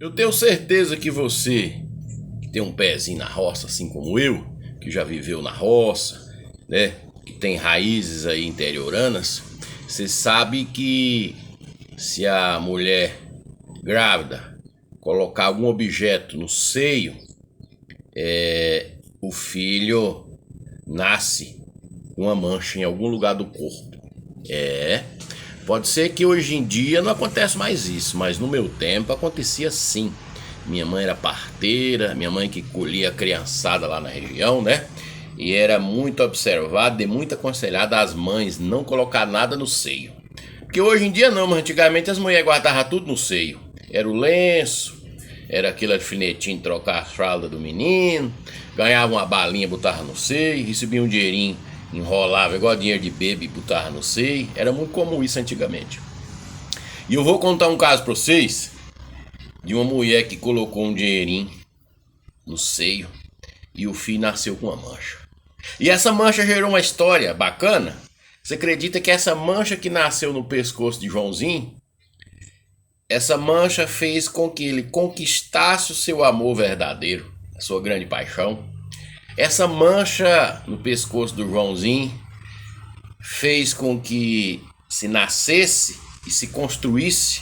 Eu tenho certeza que você, que tem um pezinho na roça, assim como eu, que já viveu na roça, né? Que tem raízes aí interioranas, você sabe que se a mulher grávida colocar algum objeto no seio, o filho nasce com uma mancha em algum lugar do corpo. Pode ser que hoje em dia não acontece mais isso, mas no meu tempo acontecia sim. Minha mãe era parteira, minha mãe que colhia a criançada lá na região, né? E era muito observado e muito aconselhado às mães não colocar nada no seio. Porque hoje em dia não, mas antigamente as mulheres guardavam tudo no seio. Era o lenço, era aquele alfinetinho de trocar a fralda do menino, ganhava uma balinha, botava no seio, recebia um dinheirinho, enrolava igual dinheiro de bebê e botava no seio. Era muito comum isso antigamente. E eu vou contar um caso pra vocês de uma mulher que colocou um dinheirinho no seio e o filho nasceu com uma mancha. E essa mancha gerou uma história bacana. Você acredita que essa mancha que nasceu no pescoço de Joãozinho, essa mancha fez com que ele conquistasse o seu amor verdadeiro, a sua grande paixão. Essa mancha no pescoço do Joãozinho fez com que se nascesse e se construísse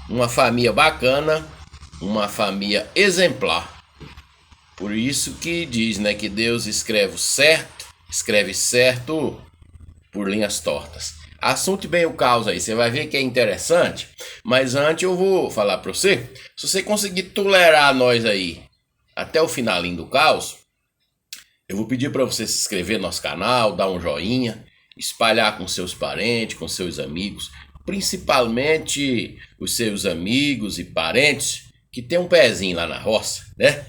uma família bacana, uma família exemplar. Por isso que diz, né, que Deus escreve certo por linhas tortas. Assunto bem o caos aí, você vai ver que é interessante. Mas antes eu vou falar para você, se você conseguir tolerar nós aí até o finalinho do caos, eu vou pedir para você se inscrever no nosso canal, dar um joinha, espalhar com seus parentes, com seus amigos, principalmente os seus amigos e parentes que tem um pezinho lá na roça, né?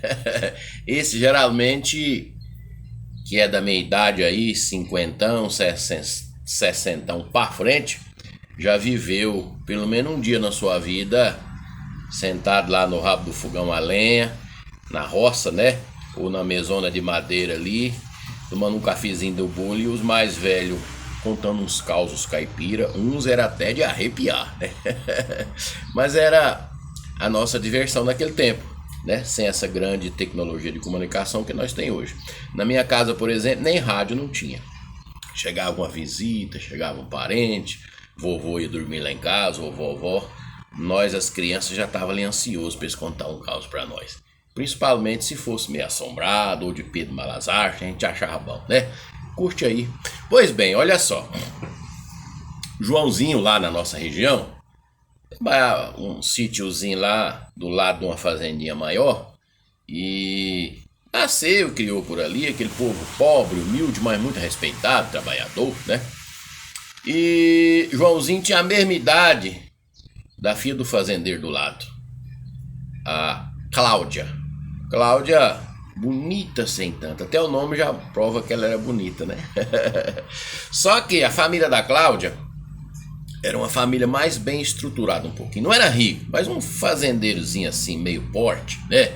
Esse geralmente, que é da minha idade aí, 50, 60 para frente, já viveu pelo menos um dia na sua vida sentado lá no rabo do fogão a lenha, na roça, né? Ou na mesona de madeira ali, tomando um cafezinho do bolo, e os mais velhos contando uns causos caipira, uns era até de arrepiar, né? Mas era a nossa diversão naquele tempo, né? Sem essa grande tecnologia de comunicação que nós temos hoje. Na minha casa, por exemplo, nem rádio não tinha. Chegava uma visita, chegava um parente, vovô ia dormir lá em casa, ou vovó. Nós, as crianças, já estavam ali ansiosos para eles contar um caos para nós. Principalmente se fosse meio assombrado ou de Pedro Malazar, a gente achava bom, né? Curte aí. Pois bem, olha só. Joãozinho lá na nossa região, um sítiozinho lá do lado de uma fazendinha maior, e nasceu, criou por ali, aquele povo pobre, humilde, mas muito respeitado, trabalhador, né? E Joãozinho tinha a mesma idade da filha do fazendeiro do lado, a Cláudia. Cláudia, bonita sem tanto, até o nome já prova que ela era bonita, né? Só que a família da Cláudia era uma família mais bem estruturada um pouquinho. Não era rico, mas um fazendeirozinho assim, meio porte, né?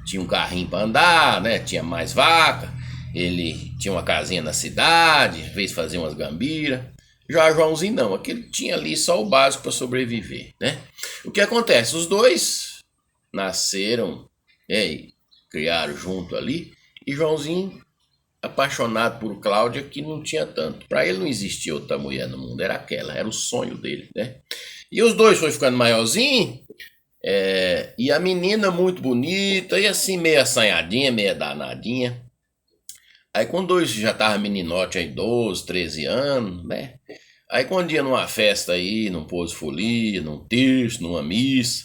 Tinha um carrinho para andar, né? Tinha mais vaca. Ele tinha uma casinha na cidade, às vezes fazia umas gambiras. Já Joãozinho não, aquele tinha ali só o básico para sobreviver, né? O que acontece? Os dois nasceram, e criaram junto ali, e Joãozinho apaixonado por Cláudia, que não tinha tanto. Para ele não existia outra mulher no mundo, era aquela, era o sonho dele, né? E os dois foi ficando maiorzinho, e a menina muito bonita, e assim meio assanhadinha, meio danadinha. Aí quando dois já tava meninote aí, 12, 13 anos, né? Aí quando ia numa festa aí, num pôs folia, num terço, numa missa,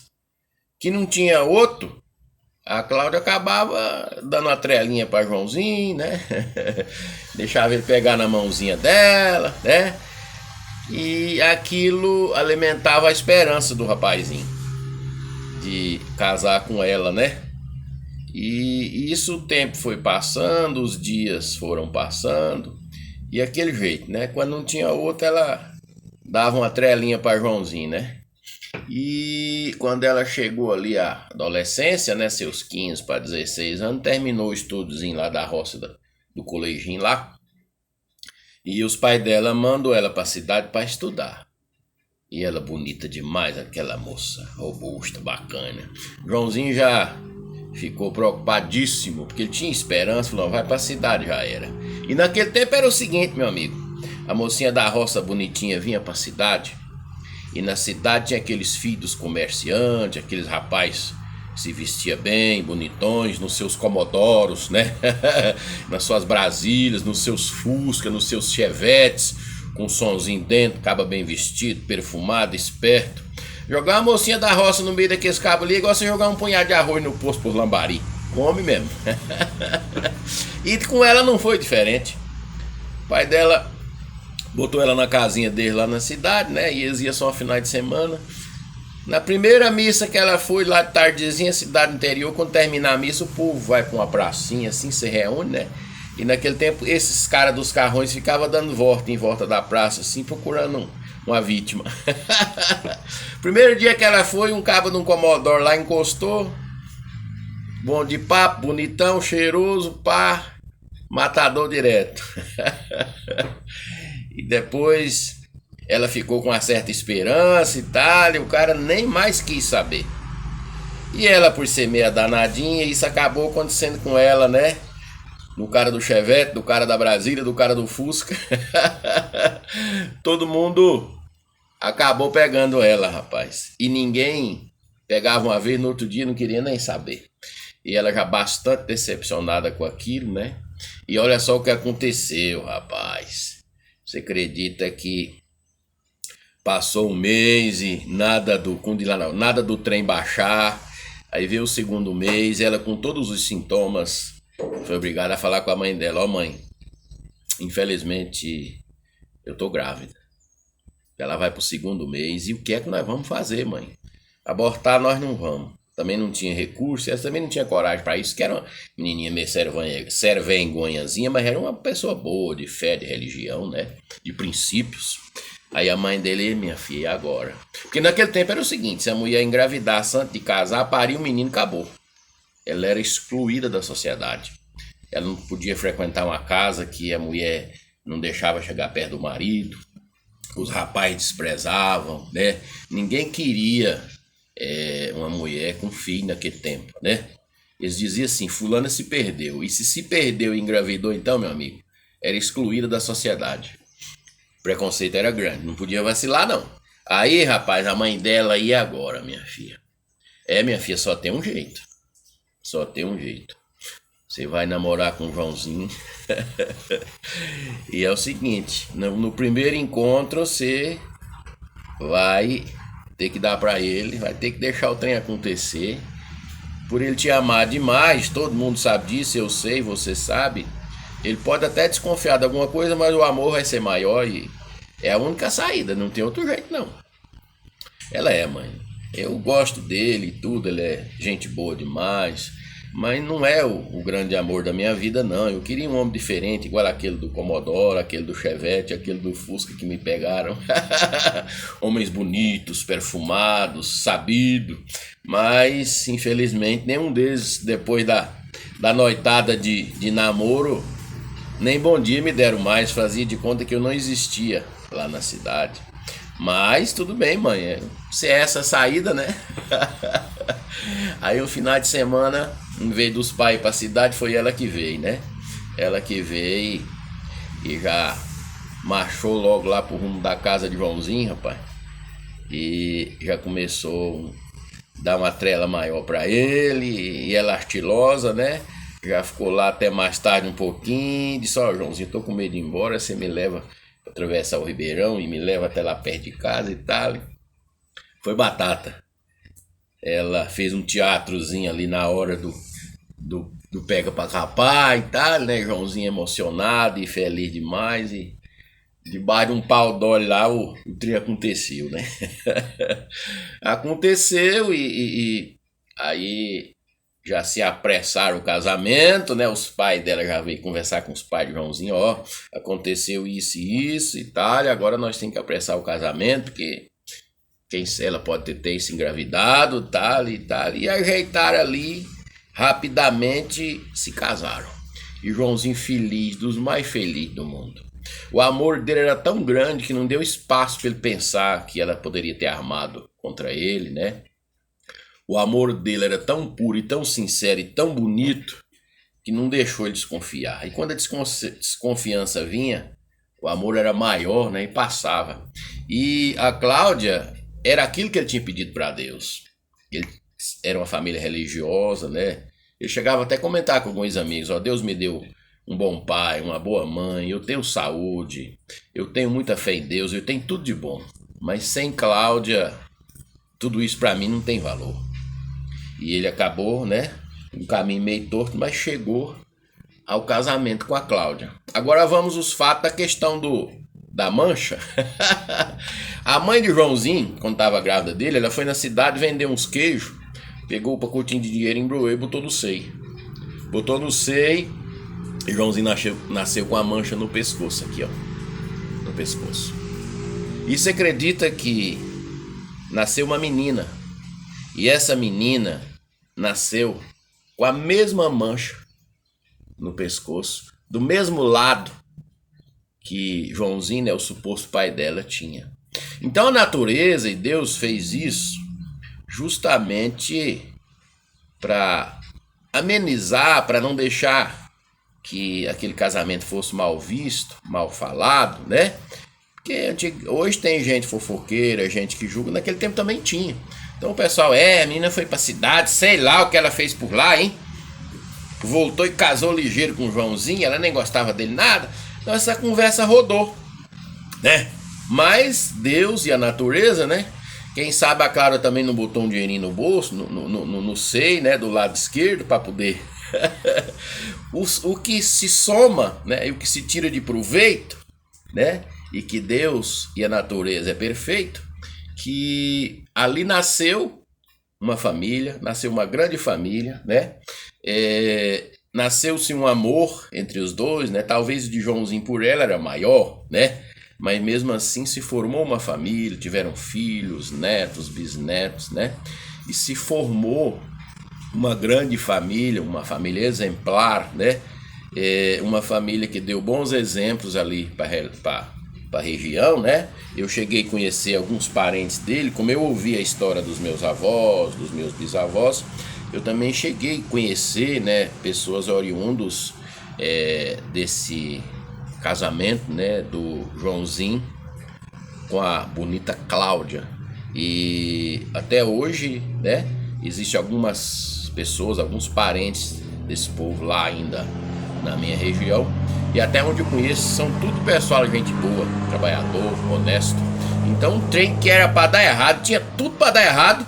que não tinha outro, a Cláudia acabava dando uma trelinha para Joãozinho, né? Deixava ele pegar na mãozinha dela, né? E aquilo alimentava a esperança do rapazinho de casar com ela, né? E isso, o tempo foi passando, os dias foram passando, e aquele jeito, né? Quando não tinha outra, ela dava uma trelinha para Joãozinho, né? E quando ela chegou ali à adolescência, né, seus 15 para 16 anos, terminou o estudozinho lá da roça do coleginho lá. E os pais dela mandou ela para a cidade para estudar. E ela bonita demais, aquela moça, robusta, bacana. Joãozinho já ficou preocupadíssimo, porque ele tinha esperança, falou, vai pra cidade, já era. E naquele tempo era o seguinte, meu amigo, a mocinha da roça bonitinha vinha pra cidade, e na cidade tinha aqueles filhos dos comerciantes, aqueles rapazes que se vestia bem, bonitões, nos seus comodoros, né? Nas suas Brasílias, nos seus Fusca, nos seus Chevetes, com um sonzinho dentro, caba bem vestido, perfumado, esperto. Jogar uma mocinha da roça no meio daqueles cabos ali é igual você jogar um punhado de arroz no poço por lambari. Come mesmo. E com ela não foi diferente. O pai dela botou ela na casinha dele lá na cidade, né? E eles iam só no final de semana. Na primeira missa que ela foi lá de tardezinha, cidade interior, quando terminar a missa, o povo vai pra uma pracinha, assim, se reúne, né? E naquele tempo, esses caras dos carrões ficavam dando volta em volta da praça, assim, procurando uma vítima. Primeiro dia que ela foi, um cabo de um Commodore lá encostou. Bom de papo, bonitão, cheiroso, pá, matador direto. E depois ela ficou com uma certa esperança e tal, e o cara nem mais quis saber. E ela, por ser meia danadinha, isso acabou acontecendo com ela, né? No cara do Chevette, do cara da Brasília, do cara do Fusca. Todo mundo acabou pegando ela, rapaz. E ninguém pegava uma vez, no outro dia não queria nem saber. E ela já bastante decepcionada com aquilo, né? E olha só o que aconteceu, rapaz. Você acredita que passou um mês e nada do nada do trem baixar. Aí veio o segundo mês, ela com todos os sintomas foi obrigada a falar com a mãe dela, ó mãe, infelizmente eu tô grávida. Ela vai pro segundo mês, e o que é que nós vamos fazer, mãe? Abortar nós não vamos. Também não tinha recurso, ela também não tinha coragem para isso, que era uma menininha meio servengonhazinha, mas era uma pessoa boa, de fé, de religião, né? De princípios. Aí a mãe dele, minha filha, e agora? Porque naquele tempo era o seguinte, se a mulher engravidasse antes de casar, paria o menino, acabou. Ela era excluída da sociedade. Ela não podia frequentar uma casa que a mulher não deixava chegar perto do marido. Os rapazes desprezavam, né? Ninguém queria uma mulher com filho naquele tempo, né? Eles diziam assim, fulana se perdeu. E se perdeu e engravidou, então, meu amigo, era excluída da sociedade. O preconceito era grande, não podia vacilar, não. Aí, rapaz, a mãe dela, e agora, minha filha? Minha filha, só tem um jeito. Só tem um jeito. Você vai namorar com o Joãozinho. E é o seguinte, no primeiro encontro você vai ter que dar pra ele, vai ter que deixar o trem acontecer. Por ele te amar demais, todo mundo sabe disso, eu sei, você sabe. Ele pode até desconfiar de alguma coisa, mas o amor vai ser maior e é a única saída, não tem outro jeito não. Ela mãe. Eu gosto dele e tudo, ele é gente boa demais, mas não é o grande amor da minha vida, não. Eu queria um homem diferente, igual aquele do Commodore, aquele do Chevette, aquele do Fusca que me pegaram. Homens bonitos, perfumados, sabidos, mas infelizmente nenhum deles, depois da noitada de namoro, nem bom dia me deram mais, fazia de conta que eu não existia lá na cidade. Mas tudo bem, mãe, se é essa a saída, né? Aí o final de semana, em vez dos pais ir pra cidade, foi ela que veio, né? Ela que veio e já marchou logo lá pro rumo da casa de Joãozinho, rapaz. E já começou a dar uma trela maior pra ele, e ela artilosa, né? Já ficou lá até mais tarde um pouquinho, disse, ó, Joãozinho, tô com medo de ir embora, você me leva pra atravessar o Ribeirão e me leva até lá perto de casa e tal. Foi batata. Ela fez um teatrozinho ali na hora do pega pra capar e tal, né? Joãozinho emocionado e feliz demais, e debaixo de um pau d'óleo lá o trem aconteceu, né? Aconteceu e aí já se apressaram o casamento, né? Os pais dela já veio conversar com os pais de Joãozinho, ó, aconteceu isso e isso e tal, e agora nós temos que apressar o casamento, porque ela pode ter se engravidado, tal e tal, e ajeitaram ali, rapidamente se casaram. E Joãozinho feliz, dos mais felizes do mundo. O amor dele era tão grande que não deu espaço para ele pensar que ela poderia ter armado contra ele, né? O amor dele era tão puro e tão sincero e tão bonito que não deixou ele desconfiar. E quando a desconfiança vinha, o amor era maior, né? E passava. E a Cláudia era aquilo que ele tinha pedido para Deus. Ele era uma família religiosa, né? Ele chegava até a comentar com alguns amigos: ó, Deus me deu um bom pai, uma boa mãe, eu tenho saúde, eu tenho muita fé em Deus, eu tenho tudo de bom. Mas sem Cláudia, tudo isso para mim não tem valor. E ele acabou, né? Um caminho meio torto, mas chegou ao casamento com a Cláudia. Agora vamos aos fatos da questão da mancha. A mãe de Joãozinho, quando estava grávida dele, ela foi na cidade vender uns queijos, pegou o pacotinho de dinheiro, embrulhou e botou no seio. Botou no seio e Joãozinho nasceu com a mancha no pescoço aqui, ó. No pescoço. E você acredita que nasceu uma menina. E essa menina nasceu com a mesma mancha no pescoço, do mesmo lado que Joãozinho, né, o suposto pai dela, tinha. Então a natureza e Deus fez isso justamente para amenizar, para não deixar que aquele casamento fosse mal visto, mal falado, né? Porque hoje tem gente fofoqueira, gente que julga, naquele tempo também tinha. Então o pessoal, a menina foi pra cidade, sei lá o que ela fez por lá, hein? Voltou e casou ligeiro com o Joãozinho, ela nem gostava dele nada. Então essa conversa rodou, né? Mas Deus e a natureza, né? Quem sabe a Clara também não botou um dinheirinho no bolso, no seio, né? Do lado esquerdo, para poder... o que se soma, né? E o que se tira de proveito, né? E que Deus e a natureza é perfeito, que ali nasceu uma família, nasceu uma grande família, né? Nasceu-se um amor entre os dois, né? Talvez o de Joãozinho por ela era maior, né? Mas mesmo assim se formou uma família, tiveram filhos, netos, bisnetos, né? E se formou uma grande família, uma família exemplar, né? Uma família que deu bons exemplos ali para a região, né? Eu cheguei a conhecer alguns parentes dele, como eu ouvi a história dos meus avós, dos meus bisavós, eu também cheguei a conhecer, né, pessoas oriundos desse casamento, né, do Joãozinho com a bonita Cláudia. E até hoje, né, existem algumas pessoas, alguns parentes desse povo lá ainda na minha região. E até onde eu conheço são tudo pessoal, gente boa, trabalhador, honesto. Então o trem que era para dar errado, tinha tudo para dar errado.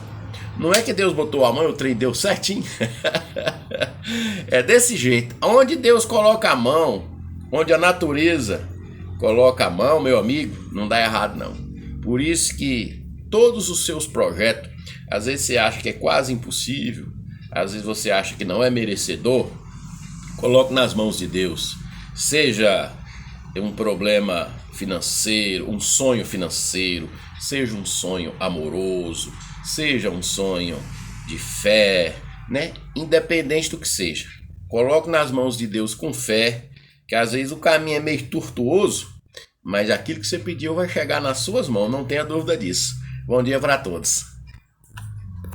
Não é que Deus botou a mão e o trem deu certinho. É desse jeito. Onde Deus coloca a mão, onde a natureza coloca a mão, meu amigo, não dá errado não. Por isso que todos os seus projetos, às vezes você acha que é quase impossível, às vezes você acha que não é merecedor, coloque nas mãos de Deus. Seja um problema financeiro, um sonho financeiro, seja um sonho amoroso, seja um sonho de fé, né? Independente do que seja, coloque nas mãos de Deus com fé, que às vezes o caminho é meio tortuoso, mas aquilo que você pediu vai chegar nas suas mãos, não tenha dúvida disso. Bom dia para todos.